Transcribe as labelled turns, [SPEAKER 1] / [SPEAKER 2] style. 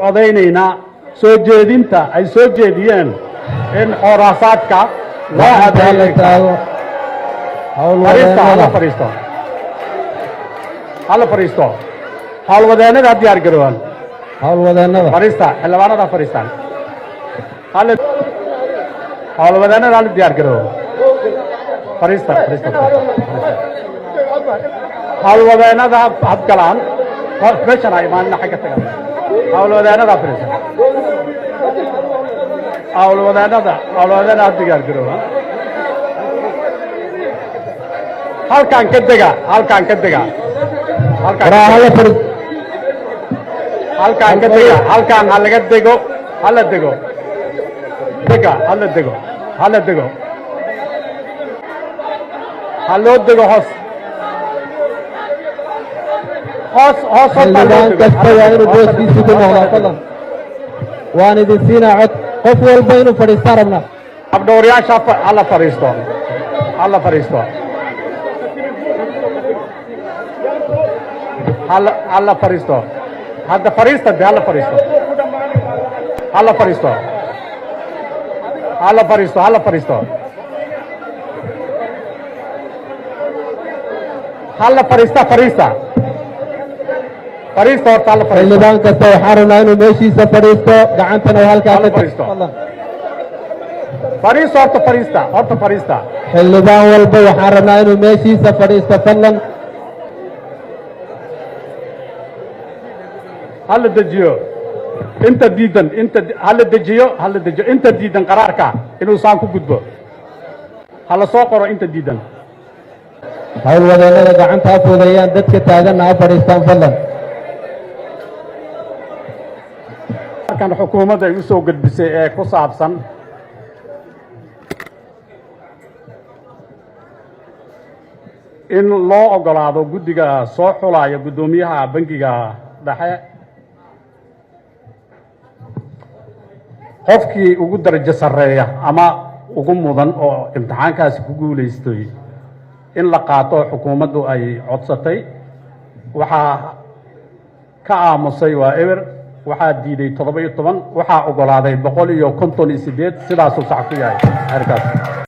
[SPEAKER 1] codaynaynaa soo jeedinta ay soo jeediyeen in xoraasaadka loo adeego hala fariisto howlwadeennada diyaar garoobaan howlwadeennada fariista xildhibaanada fariistaan howlwadeennada hala diyaar garoobo fariista howlwadeennada hadgalaan meeshan ay imaanina xagga tagaan howlwadeennada fariista howlwadeennada diyaar garoobaan halkaan ka dega halkaan ka dega halkaan ka dega halkaan ha laga dego hala dego dega hala dego hala dego ha loo dego hoos
[SPEAKER 2] xildhibaan kasta waa inuu booskiisu ku noqdaa fadlan waan idin siinaa cod qof walba inuu fadhiistaan rabnaa
[SPEAKER 1] abdhowrayaasha hala fadhiisto hala fadhiisto hala fariisto hadda fariista de hala fariisto hala fariisto hala fariisto hala fariisto hala fariista fariista fariista horta hala fariisto
[SPEAKER 2] xildhibaan kasta waxaan rabnaa inuu meeshiisa fadhiisto gacantana oo halkaa ka
[SPEAKER 1] fariisto fariisto horta fariista
[SPEAKER 2] xildhibaan walba waxaan rabnaa inuu meeshiisa fadhiisto fadlan
[SPEAKER 1] hala dejiyo inta diidan hala dejiyo inta diidan qaraarka inuu saan ku gudbo hala soo qoro inta diidan
[SPEAKER 2] howlwadeennada gacanta ha fuudeeyaan dadka taaganna ha fadhiistaan fadlan
[SPEAKER 1] markan xukuumadda ay u soo gudbisay ee ku saabsan in loo ogolaado guddiga soo xulaya guddoomiyaha bangiga dhexe qofkii ugu darajo sarreeya ama ugu mudan oo imtixaankaasi ku guulaystay in la qaato xukuumaddu ay codsatay waxaa ka aamusay waa eber waxaa diiday 17 waxaa ogolaaday 158 sidaasuu sax ku yahay arkaas